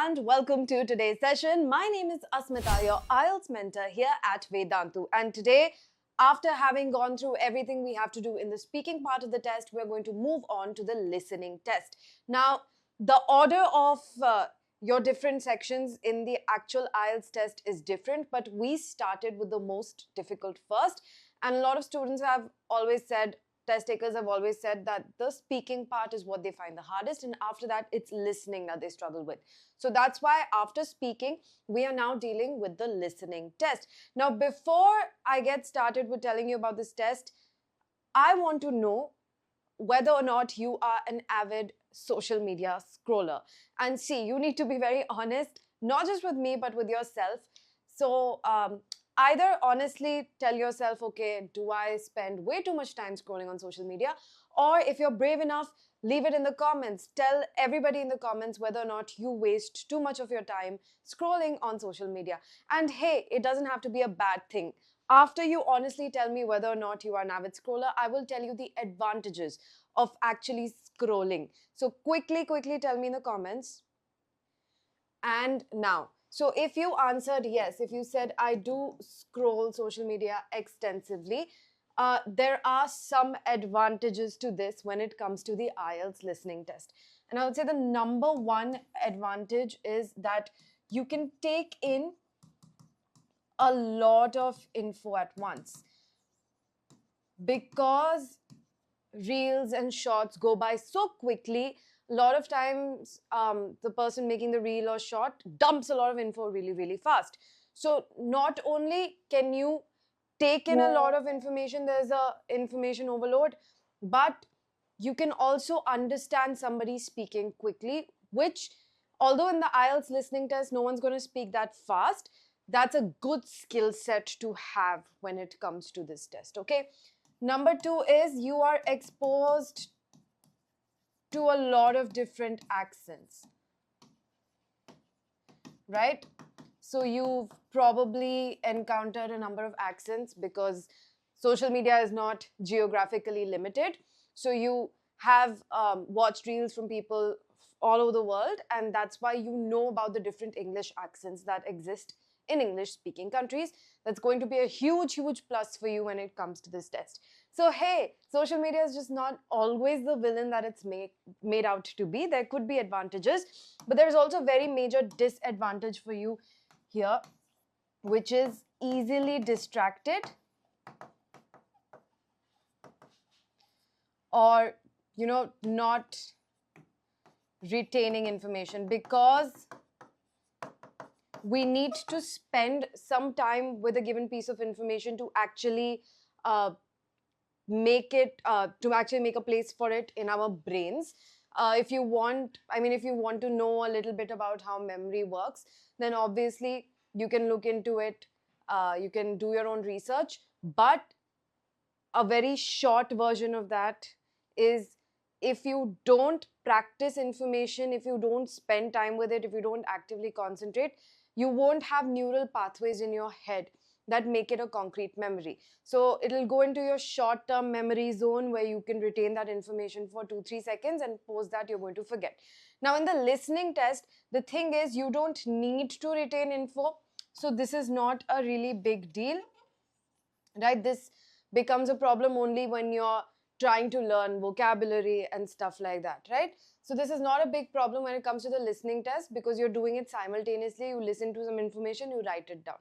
and welcome to today's session. My name is Asmita, your IELTS mentor here at Vedantu. And today, after having gone through everything we have to do in the speaking part of the test, we're going to move on to the listening test. Now, the order of your different sections in the actual IELTS test is different, but we started with the most difficult first. And a lot of students have always said, test takers have always said that the speaking part is what they find the hardest, and after that it's listening that they struggle with. So that's why after speaking we are now dealing with the listening test. Now before I get started with telling you about this test, I want to know whether or not you are an avid social media scroller. And see, you need to be very honest, not just with me but with yourself. So either honestly tell yourself, okay, do I spend way too much time scrolling on social media? Or if you're brave enough, leave it in the comments. Tell everybody in the comments whether or not you waste too much of your time scrolling on social media. And hey, it doesn't have to be a bad thing. After you honestly tell me whether or not you are an avid scroller, I will tell you the advantages of actually scrolling. So quickly tell me in the comments. And now, so if you answered yes, if you said I do scroll social media extensively, there are some advantages to this when it comes to the IELTS listening test. And I would say the number one advantage is that you can take in a lot of info at once. Because reels and shorts go by so quickly, a lot of times the person making the reel or short dumps a lot of info really fast. So not only can you take in a lot of information, there's a information overload, but you can also understand somebody speaking quickly, which although in the IELTS listening test no one's going to speak that fast, that's a good skill set to have when it comes to this test. Okay, number two is you are exposed to a lot of different accents, right? So you've probably encountered a number of accents because social media is not geographically limited. So you have watched reels from people all over the world, and that's why you know about the different English accents that exist in English speaking countries. That's going to be a huge plus for you when it comes to this test. So hey, social media is just not always the villain that it's made out to be. There could be advantages, but there's also a very major disadvantage for you here, which is easily distracted, or not retaining information, because we need to spend some time with a given piece of information to actually make a place for it in our brains. If you want to know a little bit about how memory works, then obviously you can look into it, you can do your own research, but a very short version of that is, if you don't practice information, if you don't spend time with it, if you don't actively concentrate, you won't have neural pathways in your head that make it a concrete memory. So it'll go into your short-term memory zone where you can retain that information for 2-3 seconds, and post that you're going to forget. Now in the listening test, the thing is you don't need to retain info, so this is not a really big deal, right? This becomes a problem only when you're trying to learn vocabulary and stuff like that, right? So this is not a big problem when it comes to the listening test, because you're doing it simultaneously. You listen to some information, you write it down,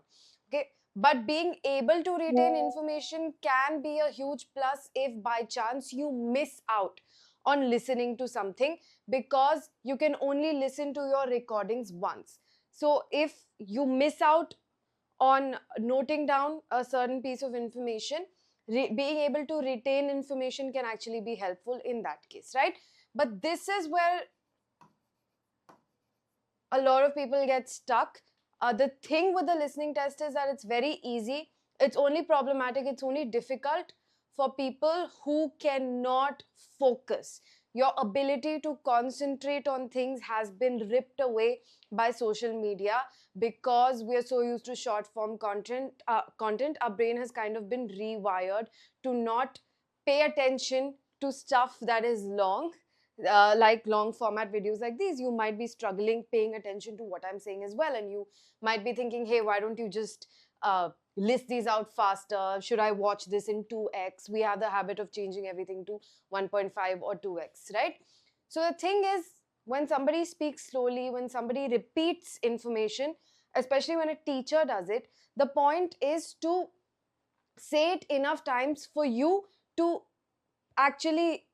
okay? But being able to retain information can be a huge plus if by chance you miss out on listening to something, because you can only listen to your recordings once. So if you miss out on noting down a certain piece of information, being able to retain information can actually be helpful in that case, right? But this is where a lot of people get stuck. The thing with the listening test is that it's very easy. It's only problematic, it's only difficult for people who cannot focus. Your ability to concentrate on things has been ripped away by social media, because we are so used to short form content. Our brain has kind of been rewired to not pay attention to stuff that is long, like long format videos like these, you might be struggling paying attention to what I'm saying as well, and you might be thinking, hey, why don't you just list these out faster? Should I watch this in 2x? We have the habit of changing everything to 1.5 or 2x, right? So the thing is, when somebody speaks slowly, when somebody repeats information, especially when a teacher does it, the point is to say it enough times for you to actually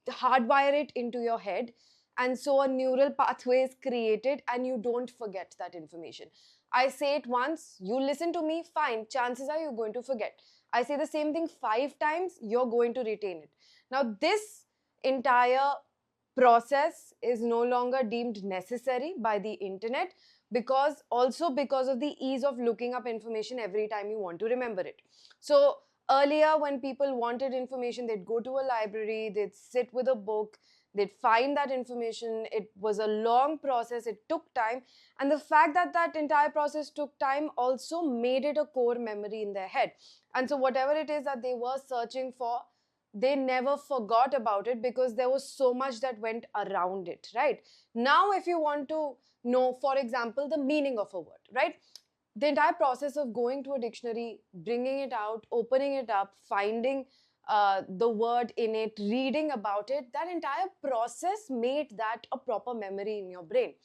hardwire it into your head, and so a neural pathway is created and you don't forget that information. I say it once, you listen to me, fine, chances are you're going to forget. I say the same thing 5 times, you're going to retain it. Now this entire process is no longer deemed necessary by the internet, because also because of the ease of looking up information every time you want to remember it. So earlier, when people wanted information, they'd go to a library, they'd sit with a book, they'd find that information. It was a long process, it took time, and the fact that that entire process took time also made it a core memory in their head. And so whatever it is that they were searching for, they never forgot about it because there was so much that went around it, right? Now if you want to know, for example, the meaning of a word, right, the entire process of going to a dictionary, bringing it out, opening it up, finding the word in it, reading about it, that entire process made that a proper memory in your brain.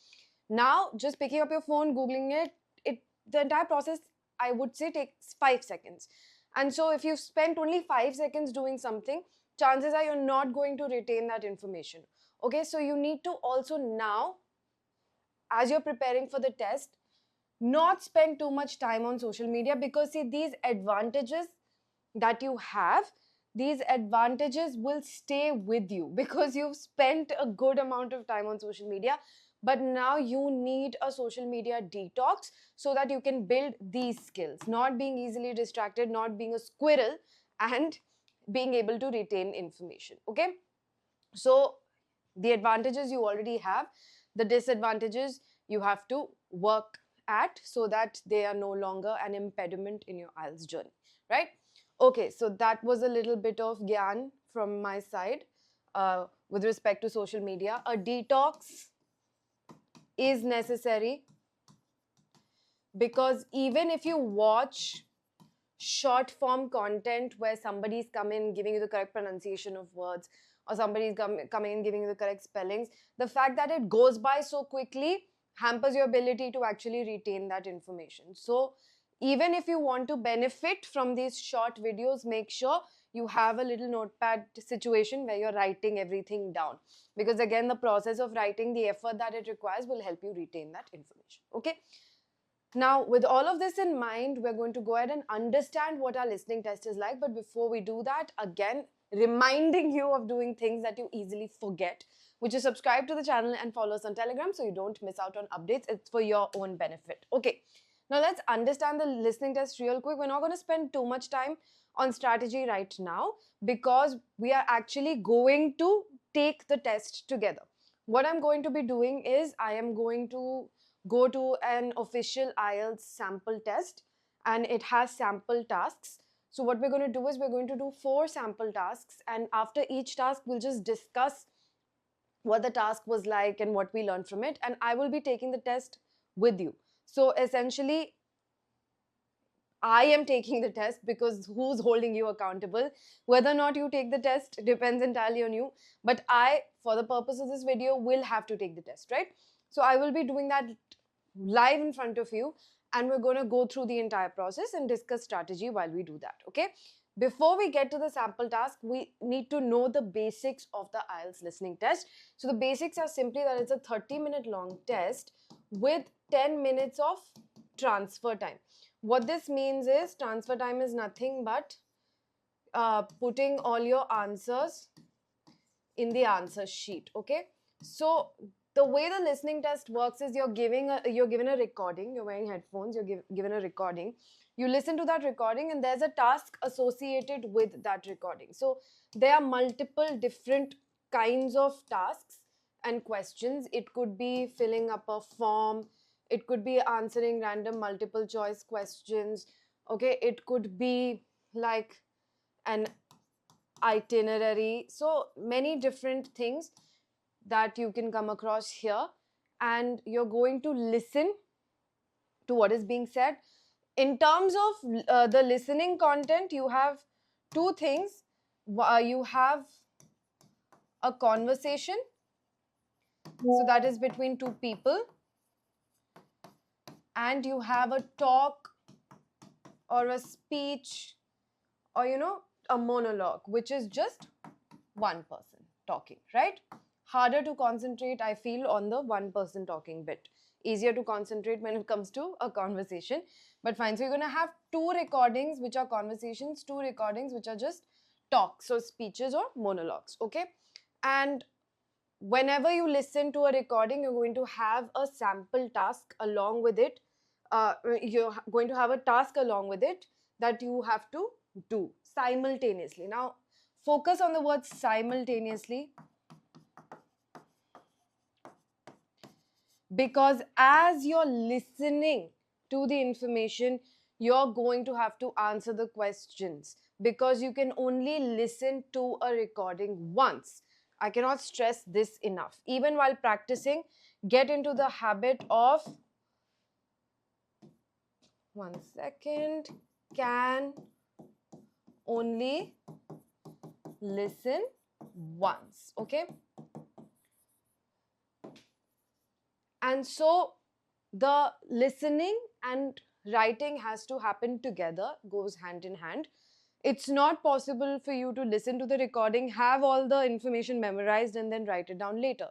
Now just picking up your phone, googling it, the entire process, I would say, takes 5 seconds. And so if you spent only 5 seconds doing something, chances are you're not going to retain that information. Okay, so you need to also now, as you're preparing for the test, not spend too much time on social media, because see, these advantages that you have, these advantages will stay with you because you've spent a good amount of time on social media. But now you need a social media detox so that you can build these skills, not being easily distracted, not being a squirrel, and being able to retain information. Okay, so the advantages you already have, the disadvantages you have to work at so that they are no longer an impediment in your IELTS journey, right? Okay, so that was a little bit of gyan from my side with respect to social media. A detox is necessary, because even if you watch short form content where somebody's coming giving you the correct pronunciation of words, or somebody's coming and giving you the correct spellings, the fact that it goes by so quickly hampers your ability to actually retain that information. So even if you want to benefit from these short videos, make sure you have a little notepad situation where you're writing everything down, because again, the process of writing, the effort that it requires, will help you retain that information. Okay, now, with all of this in mind, we're going to go ahead and understand what our listening test is like. But before we do that, again, reminding you of doing things that you easily forget, which is subscribe to the channel and follow us on Telegram so you don't miss out on updates. It's for your own benefit. Okay, now let's understand the listening test real quick. We're not going to spend too much time on strategy right now because we are actually going to take the test together. What I'm going to be doing is I am going to go to an official IELTS sample test, and it has sample tasks. So what we're going to do is we're going to do 4 sample tasks, and after each task we'll just discuss what the task was like and what we learned from it, and I will be taking the test with you. So essentially, I am taking the test, because who's holding you accountable? Whether or not you take the test depends entirely on you. But I, for the purpose of this video, will have to take the test, right? So I will be doing that live in front of you, and we're going to go through the entire process and discuss strategy while we do that, okay? Before we get to the sample task, we need to know the basics of the IELTS listening test. So the basics are simply that it's a 30-minute long test with 10 minutes of transfer time. What this means is transfer time is nothing but putting all your answers in the answer sheet, okay? So the way the listening test works is you're given a recording, you're wearing headphones, you're given a recording, you listen to that recording, and there's a task associated with that recording. So there are multiple different kinds of tasks and questions. It could be filling up a form, it could be answering random multiple choice questions, okay? It could be like an itinerary, so many different things. that you can come across here, and you're going to listen to what is being said. In terms of the listening content, you have two things. You have a conversation, so that is between two people, and you have a talk or a speech, or a monologue, which is just one person talking, right? Harder to concentrate, I feel, on the one person talking bit. Easier to concentrate when it comes to a conversation. But fine, so you're going to have two recordings which are conversations, two recordings which are just talks, so speeches or monologues, okay? And whenever you listen to a recording, you're going to have a sample task along with it. You're going to have a task along with it that you have to do simultaneously. Now, focus on the word simultaneously, because as you're listening to the information, you're going to have to answer the questions, because you can only listen to a recording once. I cannot stress this enough. Even while practicing, get into the habit of, one second, can only listen once, okay? And so the listening and writing has to happen together, goes hand in hand. It's not possible for you to listen to the recording, have all the information memorized, and then write it down later.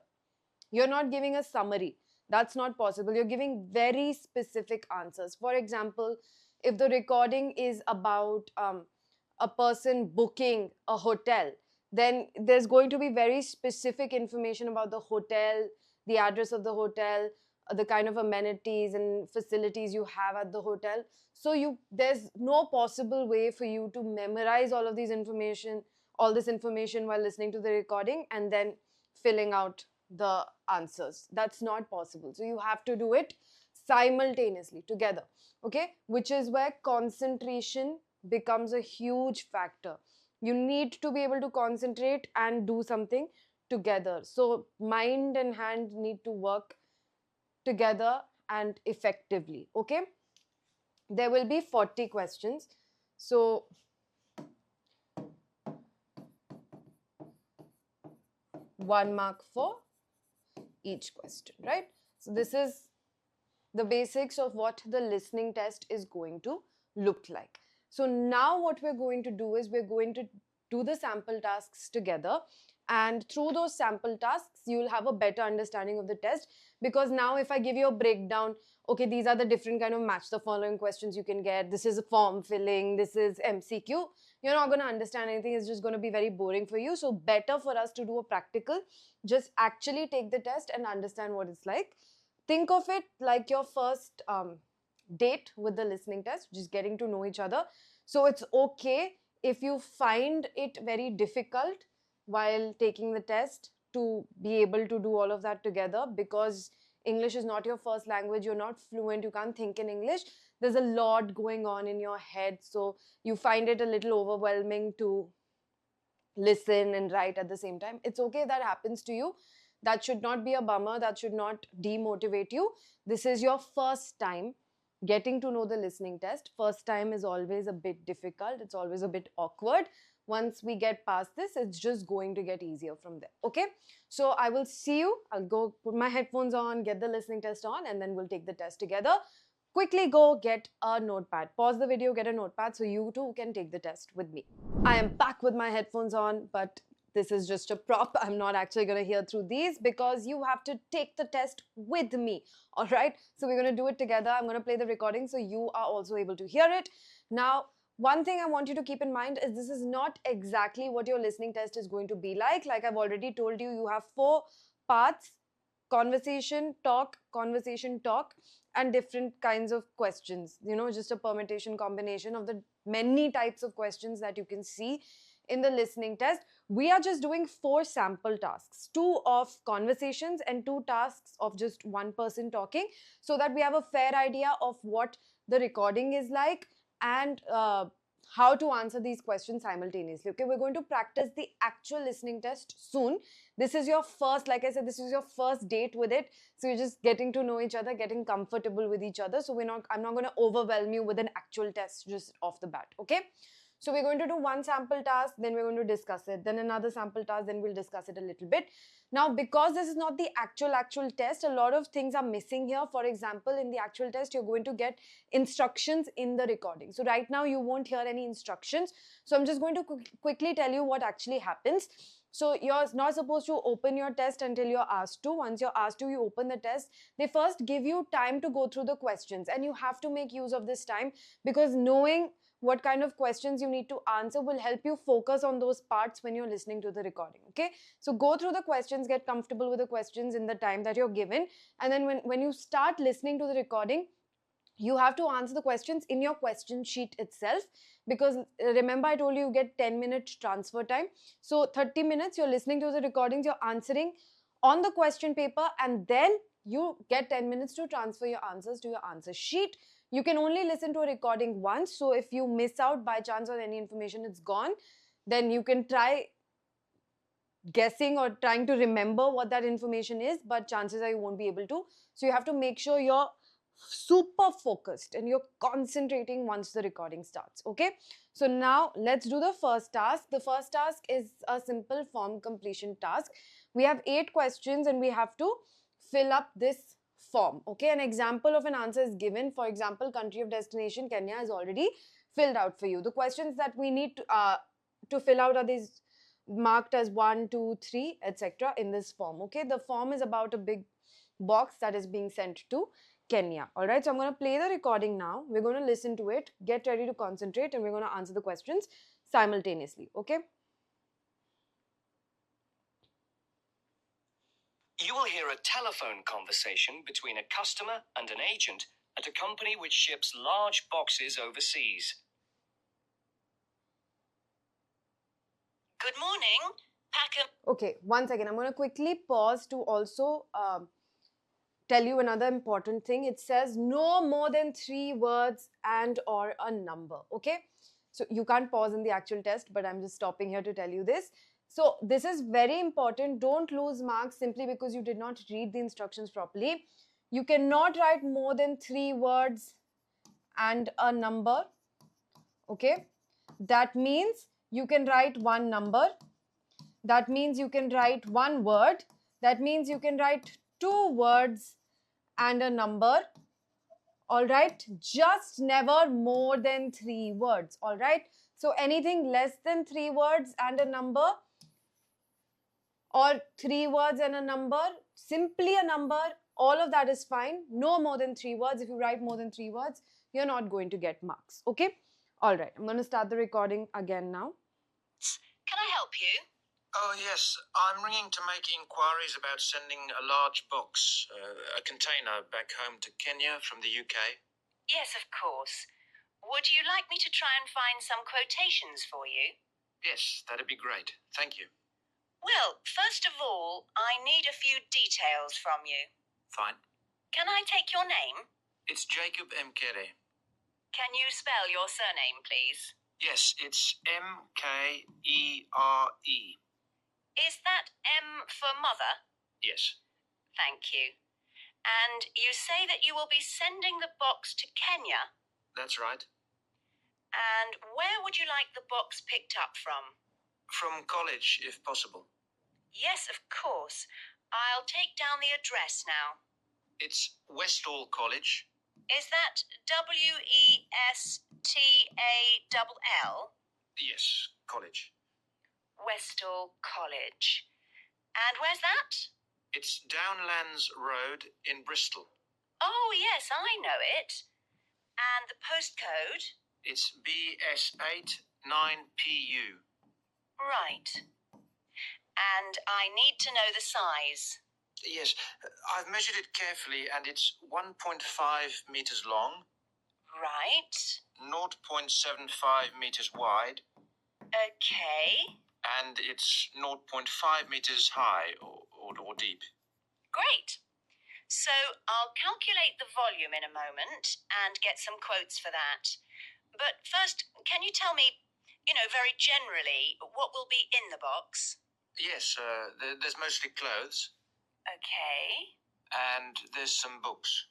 You're not giving a summary. That's not possible. You're giving very specific answers. For example, if the recording is about a person booking a hotel, then there's going to be very specific information about the hotel, the address of the hotel, the kind of amenities and facilities you have at the hotel. So there's no possible way for you to memorize all this information while listening to the recording and then filling out the answers. That's not possible. So you have to do it simultaneously together, okay? Which is where concentration becomes a huge factor. You need to be able to concentrate and do something together. So mind and hand need to work together and effectively, okay? There will be 40 questions. So 1 mark for each question, right? So this is the basics of what the listening test is going to look like. So now what we're going to do is we're going to do the sample tasks together, and through those sample tasks you'll have a better understanding of the test, because now if I give you a breakdown, okay, these are the different kind of match the following questions you can get, this is a form filling, this is MCQ, you're not going to understand anything. It's just going to be very boring for you. So better for us to do a practical, just actually take the test and understand what it's like. Think of it like your first date with the listening test, just getting to know each other. So it's okay if you find it very difficult while taking the test to be able to do all of that together, because English is not your first language, you're not fluent, you can't think in English. There's a lot going on in your head, so you find it a little overwhelming to listen and write at the same time. It's okay, that happens to you. That should not be a bummer. That should not demotivate you. This is your first time getting to know the listening test. First time is always a bit difficult. It's always a bit awkward. Once we get past this, it's just going to get easier from there. Okay? So I will see you. I'll go put my headphones on, get the listening test on, and then we'll take the test together. Quickly go get a notepad. Pause the video, get a notepad so you too can take the test with me. I am back with my headphones on, but this is just a prop. I'm not actually going to hear through these, because you have to take the test with me. All right? So we're going to do it together. I'm going to play the recording so you are also able to hear it. Now, one thing I want you to keep in mind is this is not exactly what your listening test is going to be like. Like I've already told you, you have 4 parts: conversation, talk, and different kinds of questions. Just a permutation combination of the many types of questions that you can see in the listening test. We are just doing 4 sample tasks, 2 of conversations and 2 tasks of just one person talking, so that we have a fair idea of what the recording is like and how to answer these questions simultaneously. Okay, we're going to practice the actual listening test soon. This is your first, like I said, this is your first date with it. So you're just getting to know each other, getting comfortable with each other. So I'm not going to overwhelm you with an actual test just off the bat. Okay. So we're going to do one sample task, then we're going to discuss it, then another sample task, then we'll discuss it a little bit. Now, because this is not the actual test, a lot of things are missing here. For example, in the actual test, you're going to get instructions in the recording. So right now, you won't hear any instructions. So I'm just going to quickly tell you what actually happens. So you're not supposed to open your test until you're asked to. Once you're asked to, you open the test. They first give you time to go through the questions, and you have to make use of this time, because knowing what kind of questions you need to answer will help you focus on those parts when you're listening to the recording. Okay, so go through the questions, get comfortable with the questions in the time that you're given, and then when you start listening to the recording, you have to answer the questions in your question sheet itself, because remember I told you get 10 minutes transfer time. So 30 minutes you're listening to the recordings, you're answering on the question paper, and then you get 10 minutes to transfer your answers to your answer sheet. You can only listen to a recording once, so if you miss out by chance on any information, it's gone. Then you can try guessing or trying to remember what that information is, but chances are you won't be able to. So you have to make sure you're super focused and you're concentrating once the recording starts. Okay, so now let's do the first task. The first task is a simple form completion task. We have 8 questions and we have to fill up this form. Okay, an example of an answer is given. For example, country of destination Kenya is already filled out for you. The questions that we need to fill out are these marked as 1, 2, 3, etc. in this form. Okay, the form is about a big box that is being sent to Kenya. All right, so I'm going to play the recording now. We're going to listen to it, get ready to concentrate, and we're going to answer the questions simultaneously. Okay. You will hear a telephone conversation between a customer and an agent at a company which ships large boxes overseas. Good morning. Okay, once again, I'm going to quickly pause to also tell you another important thing. It says no more than 3 words and or a number. Okay, so you can't pause in the actual test, but I'm just stopping here to tell you this. So this is very important. Don't lose marks simply because you did not read the instructions properly. You cannot write more than 3 words and a number. Okay, that means you can write one number. That means you can write one word. That means you can write 2 words and a number. All right, just never more than 3 words. All right, so anything less than 3 words and a number, or 3 words and a number, simply a number, all of that is fine. No more than 3 words. If you write more than 3 words, you're not going to get marks. Okay, all right, I'm going to start the recording again now. Can I help you? Oh, yes. I'm ringing to make inquiries about sending a large box, a container, back home to Kenya from the UK. Yes, of course. Would you like me to try and find some quotations for you? Yes, that'd be great. Thank you. Well, first of all, I need a few details from you. Fine. Can I take your name? It's Jacob Mkere. Can you spell your surname, please? Yes, it's Mkere. Is that M for mother? Yes. Thank you. And you say that you will be sending the box to Kenya? That's right. And where would you like the box picked up from? From college, if possible. Yes, of course. I'll take down the address now. It's Westall College. Is that Westall? Yes, college. Westall College. And where's that? It's Downlands Road in Bristol. Oh, yes, I know it. And the postcode? It's BS8 9PU. Right. And I need to know the size. Yes, I've measured it carefully and it's 1.5 meters long. Right. 0.75 meters wide. Okay. And it's 0.5 meters high or deep. Great. So I'll calculate the volume in a moment and get some quotes for that. But first, can you tell me, very generally, what will be in the box? Yes, there's mostly clothes, Okay. and there's some books.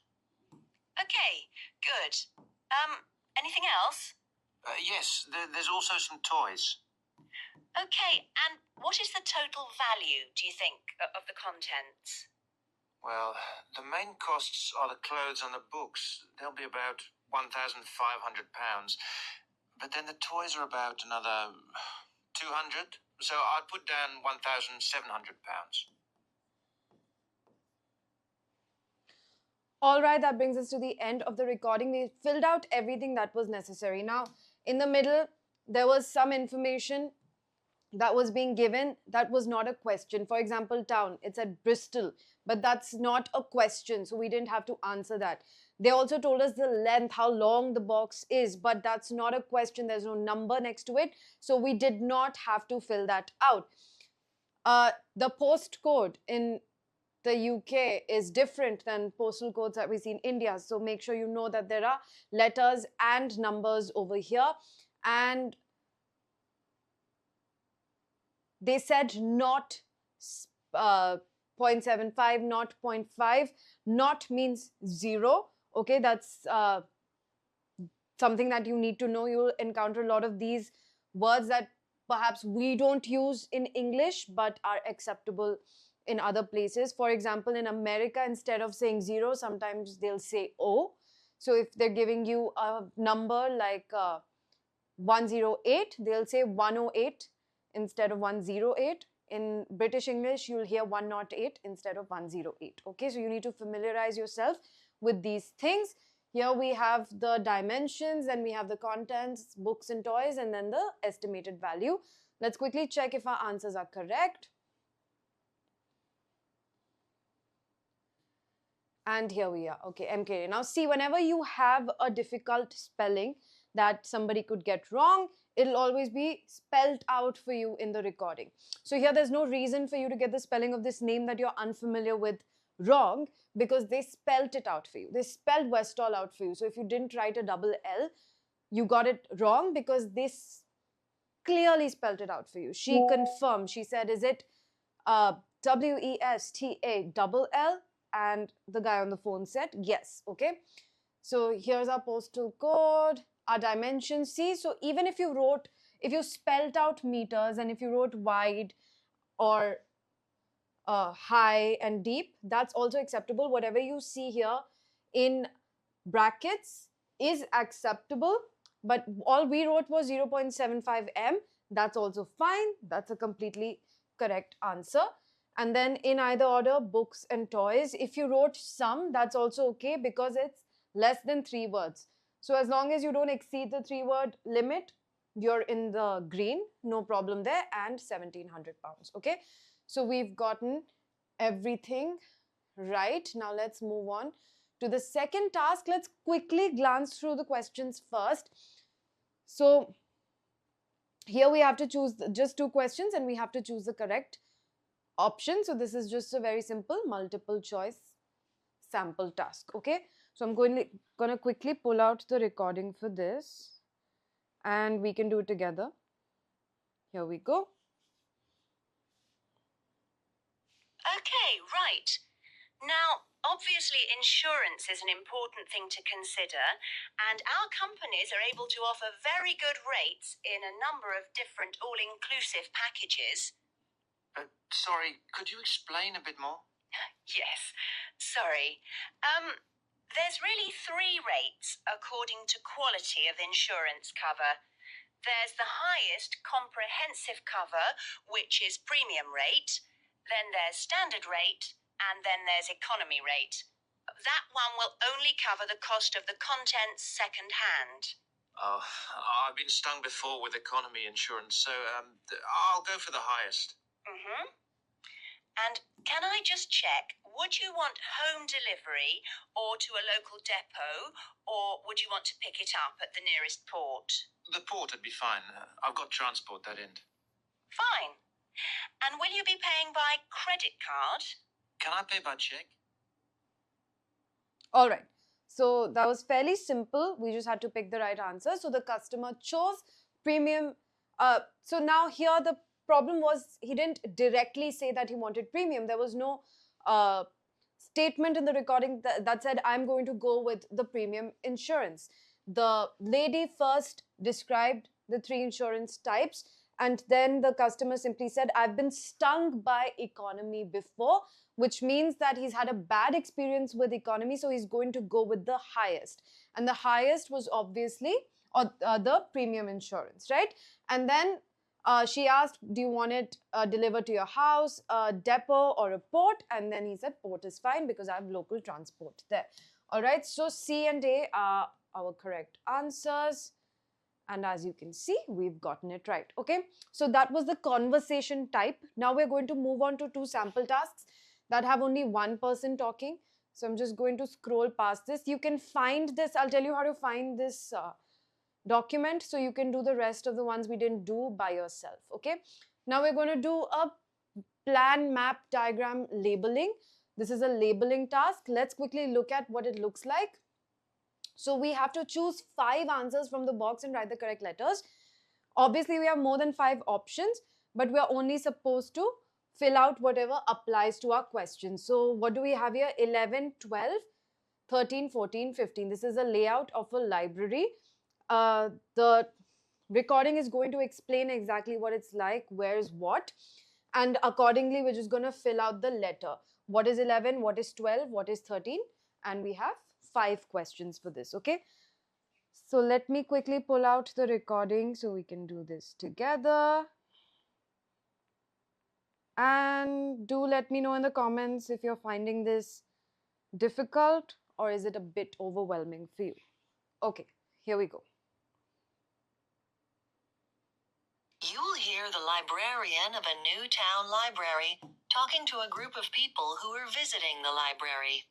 Okay, good. Anything else? Yes, there's also some toys. Okay, and what is the total value, do you think, of the contents? Well, the main costs are the clothes and the books. They'll be about £1,500. But then the toys are about another 200. So I'd put down £1,700. All right, that brings us to the end of the recording. We filled out everything that was necessary. Now, in the middle, there was some information that was being given that was not a question. For example, town, it said Bristol, but that's not a question, so we didn't have to answer that. They also told us the length, how long the box is, but that's not a question. There's no number next to it, so we did not have to fill that out. The postcode in the UK is different than postal codes that we see in India. So make sure you know that there are letters and numbers over here. And they said not 0.75, not 0.5. Not means 0. Okay, that's something that you need to know. You'll encounter a lot of these words that perhaps we don't use in English but are acceptable in other places. For example, in America, instead of saying 0, sometimes they'll say O. So if they're giving you a number like 108, they'll say 108 instead of 108. In British English, you'll hear 108 instead of 108. Okay, so you need to familiarize yourself with these things. Here we have the dimensions, and we have the contents, books and toys, and then the estimated value. Let's quickly check if our answers are correct. And here we are. Okay, MK. Now see, whenever you have a difficult spelling that somebody could get wrong, it'll always be spelled out for you in the recording. So here there's no reason for you to get the spelling of this name that you're unfamiliar with wrong, because they spelled it out for you. They spelled Westall out for you. So if you didn't write a double L, you got it wrong because they clearly spelled it out for you. She confirmed. She said, is it Westa and the guy on the phone said yes. Okay, so here's our postal code, our dimensions. See, so even if you spelled out meters, and if you wrote wide or high and deep, that's also acceptable. Whatever you see here in brackets is acceptable, but all we wrote was 0.75 m. That's also fine. That's a completely correct answer. And then in either order, books and toys, if you wrote some, that's also okay because it's less than 3 words. So as long as you don't exceed the 3-word limit, you're in the green, no problem there, and £1,700. Okay, so we've gotten everything right. Now let's move on to the second task. Let's quickly glance through the questions first. So here we have to choose just 2 questions, and we have to choose the correct option. So this is just a very simple multiple choice sample task. Okay, so I'm going to quickly pull out the recording for this, and we can do it together. Here we go. Okay, right. Now, obviously, insurance is an important thing to consider, and our companies are able to offer very good rates in a number of different all-inclusive packages. Sorry, could you explain a bit more? Yes, sorry. There's really 3 rates according to quality of insurance cover. There's the highest comprehensive cover, which is premium rate. Then there's standard rate, and then there's economy rate. That one will only cover the cost of the contents second hand. Oh, I've been stung before with economy insurance, so I'll go for the highest. Mm-hmm. And can I just check, would you want home delivery or to a local depot, or would you want to pick it up at the nearest port? The port would be fine. I've got transport that end. Fine. And will you be paying by credit card? Can I pay by check? All right. So that was fairly simple. We just had to pick the right answer. So the customer chose premium. So now here the problem was he didn't directly say that he wanted premium. There was no statement in the recording that said, I'm going to go with the premium insurance. The lady first described the three insurance types, and then the customer simply said, I've been stung by economy before, which means that he's had a bad experience with economy, so he's going to go with the highest. And the highest was obviously the premium insurance, right? And then she asked, do you want it delivered to your house, a depot, or a port? And then he said, port is fine because I have local transport there. All right, so C and A are our correct answers. And as you can see, we've gotten it right. Okay, so that was the conversation type. Now we're going to move on to two sample tasks that have only one person talking. So I'm just going to scroll past this. You can find this. I'll tell you how to find this document so you can do the rest of the ones we didn't do by yourself. Okay, now we're going to do a plan, map, diagram, labeling. This is a labeling task. Let's quickly look at what it looks like. So we have to choose 5 answers from the box and write the correct letters. Obviously, we have more than 5 options, but we are only supposed to fill out whatever applies to our question. So what do we have here? 11, 12, 13, 14, 15. This is a layout of a library. The recording is going to explain exactly what it's like, where's what, and accordingly we're just going to fill out the letter. What is 11, what is 12, what is 13, and we have 5 questions for this. Okay, so let me quickly pull out the recording so we can do this together. And do let me know in the comments if you're finding this difficult or is it a bit overwhelming for you. Okay, here we go. You'll hear the librarian of a new town library talking to a group of people who are visiting the library.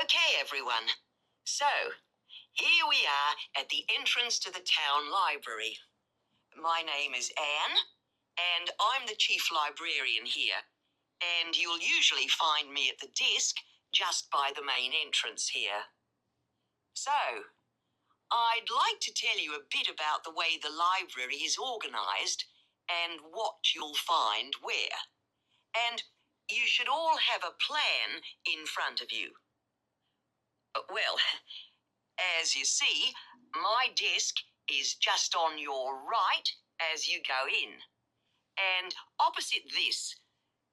Okay, everyone. So, here we are at the entrance to the town library. My name is Anne, and I'm the chief librarian here. And you'll usually find me at the desk just by the main entrance here. So, I'd like to tell you a bit about the way the library is organised and what you'll find where. And you should all have a plan in front of you. Well, as you see, my desk is just on your right as you go in. And opposite this,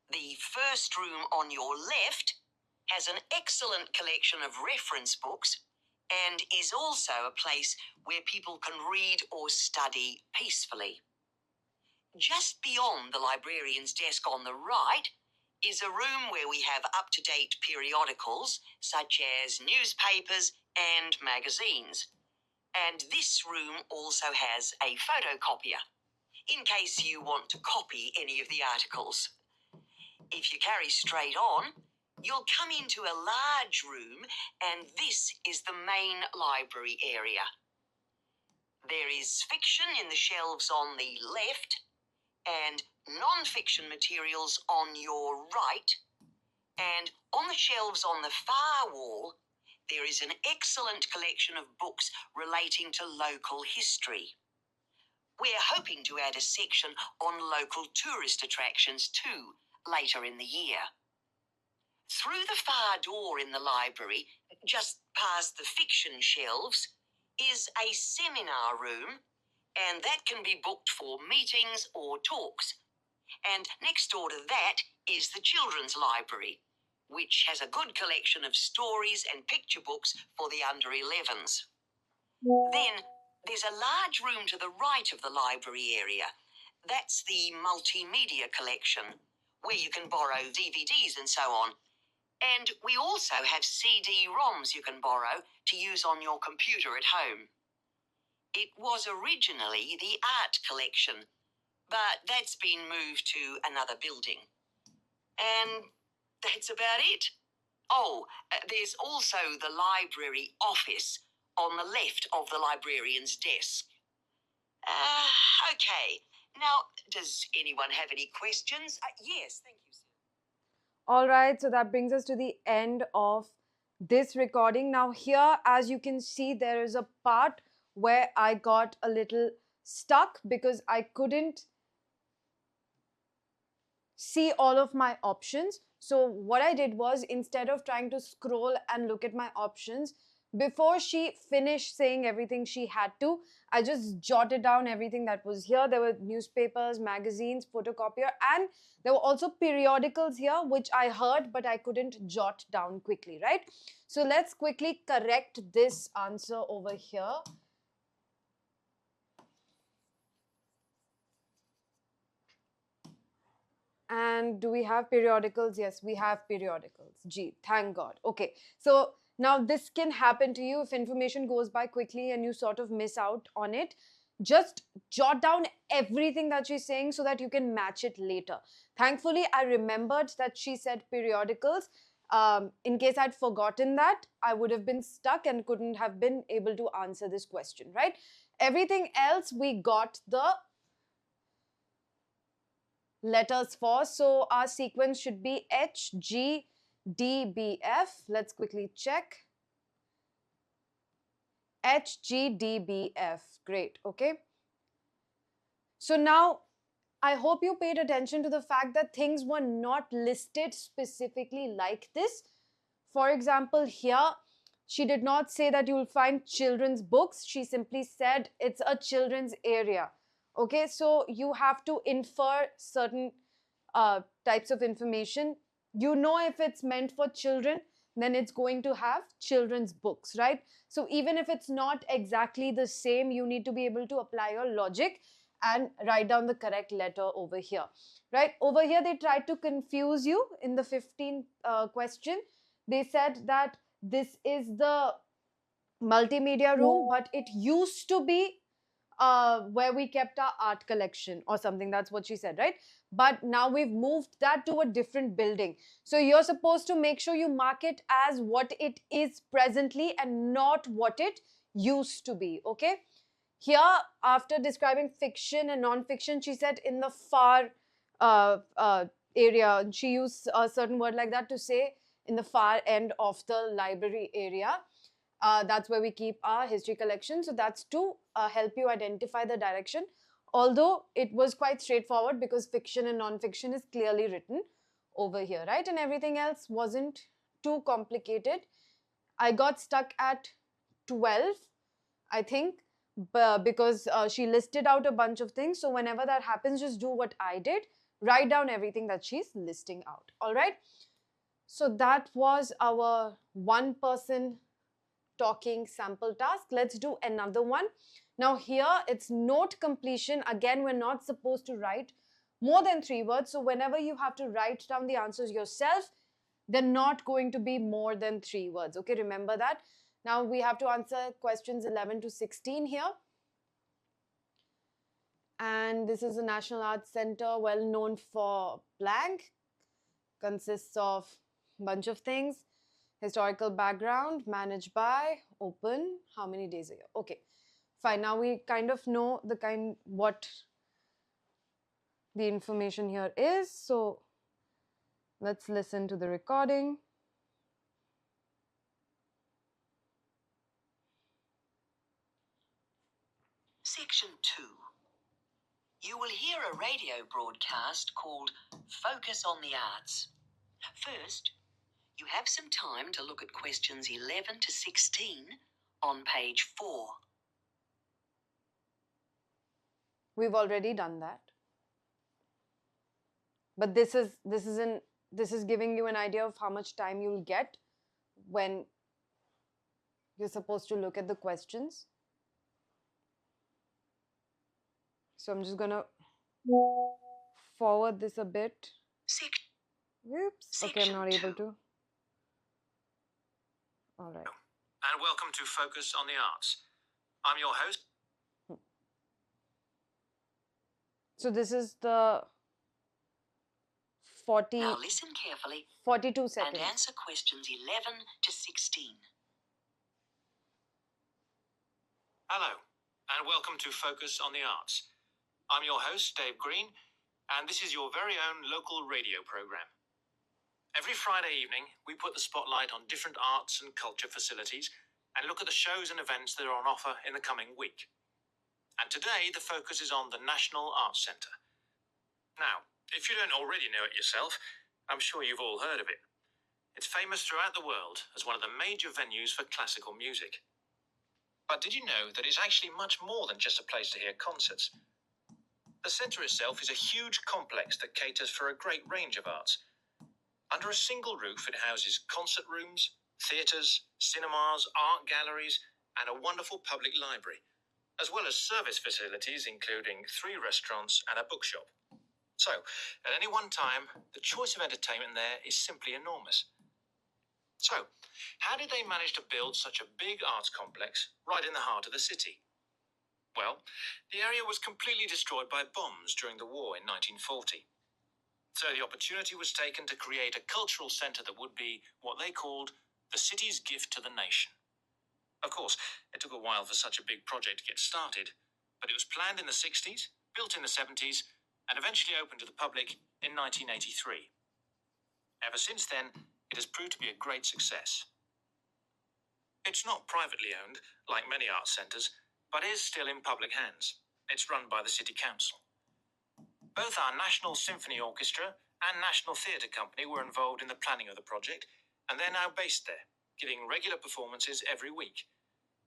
the first room on your left has an excellent collection of reference books and is also a place where people can read or study peacefully. Just beyond the librarian's desk on the right is a room where we have up-to-date periodicals such as newspapers and magazines. And this room also has a photocopier in case you want to copy any of the articles. If you carry straight on, you'll come into a large room, and this is the main library area. There is fiction in the shelves on the left and non-fiction materials on your right. And on the shelves on the far wall, there is an excellent collection of books relating to local history. We're hoping to add a section on local tourist attractions too, later in the year. Through the far door in the library, just past the fiction shelves, is a seminar room, and that can be booked for meetings or talks. And next door to that is the children's library, which has a good collection of stories and picture books for the under 11s. Then there's a large room to the right of the library area. That's the multimedia collection, where you can borrow DVDs and so on. And we also have CD-ROMs you can borrow to use on your computer at home. It was originally the art collection, but that's been moved to another building. And that's about it. Oh, there's also the library office on the left of the librarian's desk. Okay. Now, does anyone have any questions? Yes, thank you, sir. All right, so that brings us to the end of this recording. Now here, as you can see, there is a part where I got a little stuck because I couldn't see all of my options. So what I did was, instead of trying to scroll and look at my options, before she finished saying everything she had to, I just jotted down everything that was here. There were newspapers, magazines, photocopier, and there were also periodicals here, which I heard, but I couldn't jot down quickly, right? So let's quickly correct this answer over here. And do we have periodicals? Yes, we have periodicals. Gee, thank God. Okay, so now this can happen to you if information goes by quickly and you sort of miss out on it. Just jot down everything that she's saying so that you can match it later. Thankfully, I remembered that she said periodicals. In case I'd forgotten that, I would have been stuck and couldn't have been able to answer this question, right? Everything else, we got the letters for. So our sequence should be H, G, D, B, F. Let's quickly check. H, G, D, B, F. Great. Okay. So now I hope you paid attention to the fact that things were not listed specifically like this. For example, here she did not say that you will find children's books. She simply said it's a children's area. Okay, so you have to infer certain types of information. You know, if it's meant for children, then it's going to have children's books, right? So even if it's not exactly the same, you need to be able to apply your logic and write down the correct letter over here, right? Over here, they tried to confuse you in the 15th question. They said that this is the multimedia room, but it used to be where we kept our art collection or something. That's what she said, right? But now we've moved that to a different building. So you're supposed to make sure you mark it as what it is presently and not what it used to be, okay? Here, after describing fiction and non-fiction, she said in the far area. She used a certain word like that to say in the far end of the library area. That's where we keep our history collection. So that's to help you identify the direction. Although it was quite straightforward because fiction and non-fiction is clearly written over here, right? And everything else wasn't too complicated. I got stuck at 12, I think, because she listed out a bunch of things. So whenever that happens, just do what I did. Write down everything that she's listing out. All right. So that was our one-person talking sample task. Let's do another one. Now here it's note completion. Again, we're not supposed to write more than 3 words. So whenever you have to write down the answers yourself, they're not going to be more than 3 words. Okay, remember that. Now we have to answer questions 11 to 16 here. And this is a National Arts Center, well known for blank. Consists of a bunch of things. Historical background, managed by, open, how many days a year? Okay, fine. Now we kind of know the what the information here is. So let's listen to the recording. Section 2. You will hear a radio broadcast called Focus on the Arts. First, you have some time to look at questions 11 to 16 on page 4. We've already done that. But this is giving you an idea of how much time you'll get when you're supposed to look at the questions. So I'm just gonna forward this a bit. Oops. Okay, I'm not able to. All right. And welcome to Focus on the Arts. I'm your host. So this is the 40. Now listen carefully 42 seconds. and answer questions 11 to 16. Hello, and welcome to Focus on the Arts. I'm your host, Dave Green, and this is your very own local radio program. Every Friday evening, we put the spotlight on different arts and culture facilities and look at the shows and events that are on offer in the coming week. And today, the focus is on the National Arts Centre. Now, if you don't already know it yourself, I'm sure you've all heard of it. It's famous throughout the world as one of the major venues for classical music. But did you know that it's actually much more than just a place to hear concerts? The centre itself is a huge complex that caters for a great range of arts. Under a single roof, it houses concert rooms, theatres, cinemas, art galleries, and a wonderful public library, as well as service facilities including 3 restaurants and a bookshop. So, at any one time, the choice of entertainment there is simply enormous. So, how did they manage to build such a big arts complex right in the heart of the city? Well, the area was completely destroyed by bombs during the war in 1940. So the opportunity was taken to create a cultural centre that would be what they called the city's gift to the nation. Of course, it took a while for such a big project to get started, but it was planned in the 60s, built in the 70s, and eventually opened to the public in 1983. Ever since then, it has proved to be a great success. It's not privately owned, like many arts centres, but is still in public hands. It's run by the City Council. Both our National Symphony Orchestra and National Theatre Company were involved in the planning of the project, and they're now based there, giving regular performances every week.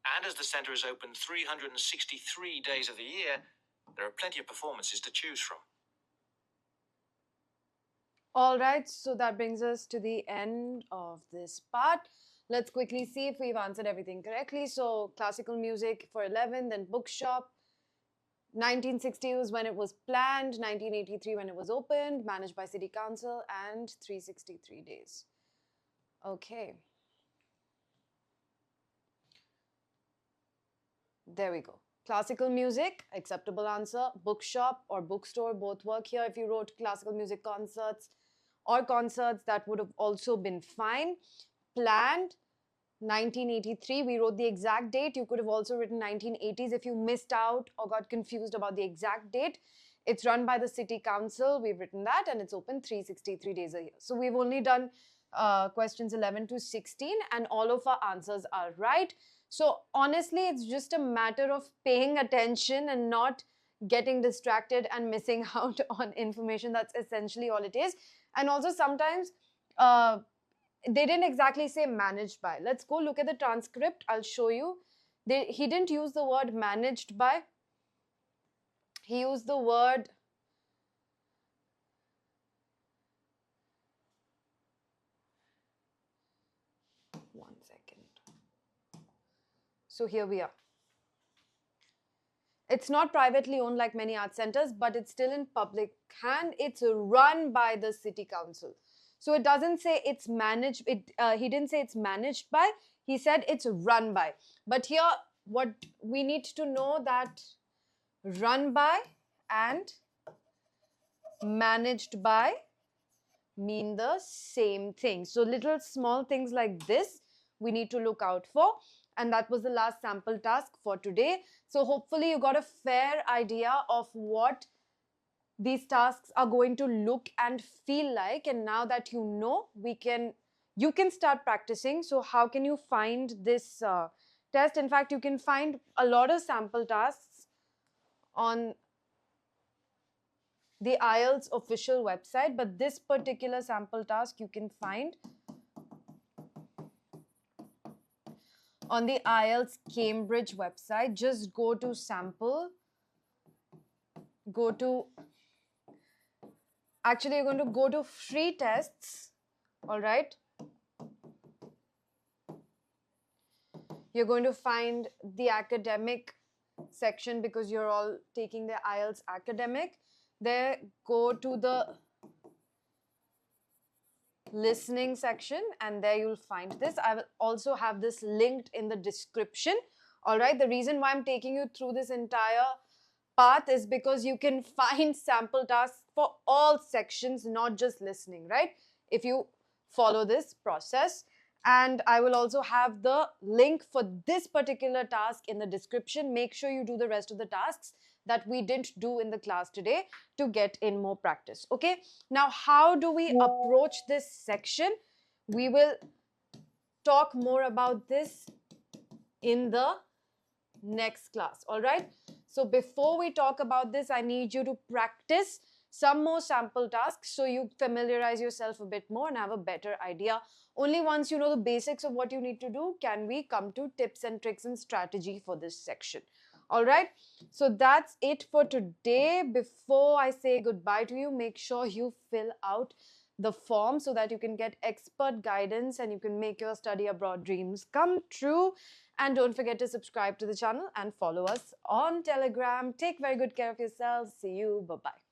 And as the centre is open 363 days of the year, there are plenty of performances to choose from. All right, so that brings us to the end of this part. Let's quickly see if we've answered everything correctly. So classical music for 11, then bookshop. 1960 was when it was planned, 1983 when it was opened, managed by City Council, and 363 days. Okay. There we go. Classical music, acceptable answer. Bookshop or bookstore, both work here. If you wrote classical music concerts or concerts, that would have also been fine. Planned, 1983, we wrote the exact date. You could have also written 1980s if you missed out or got confused about the exact date. It's run by the City Council. We've written that, and it's open 363 days a year. So we've only done questions 11 to 16, and all of our answers are right. So honestly, it's just a matter of paying attention and not getting distracted and missing out on information. That's essentially all it is. And also sometimes they didn't exactly say managed by. Let's go look at the transcript. I'll show you. He didn't use the word managed by. He used the word one second. So here we are. It's not privately owned like many art centers, but it's still in public hand. It's run by the City Council. So it doesn't say it's managed. He didn't say it's managed by. He said it's run by. But here, what we need to know that run by and managed by mean the same thing. So little small things like this we need to look out for. And that was the last sample task for today. So hopefully you got a fair idea of what these tasks are going to look and feel like. And now that you know, you can start practicing. So how can you find this test? In fact, you can find a lot of sample tasks on the IELTS official website, but this particular sample task you can find on the IELTS Cambridge website. Just go to sample, actually you're going to go to free tests, all right? You're going to find the academic section because you're all taking the IELTS academic. There, go to the listening section and there you'll find this. I will also have this linked in the description. All right, the reason why I'm taking you through this entire path is because you can find sample tasks for all sections, not just listening, right? If you follow this process. And I will also have the link for this particular task in the description. Make sure you do the rest of the tasks that we didn't do in the class today to get in more practice. Okay, now how do we approach this section? We will talk more about this in the next class. All right, so before we talk about this, I need you to practice some more sample tasks so you familiarize yourself a bit more and have a better idea. Only once you know the basics of what you need to do can we come to tips and tricks and strategy for this section. All right, so that's it for today. Before I say goodbye to you, make sure you fill out the form so that you can get expert guidance and you can make your study abroad dreams come true. And don't forget to subscribe to the channel and follow us on Telegram. Take very good care of yourselves. See you. Bye-bye.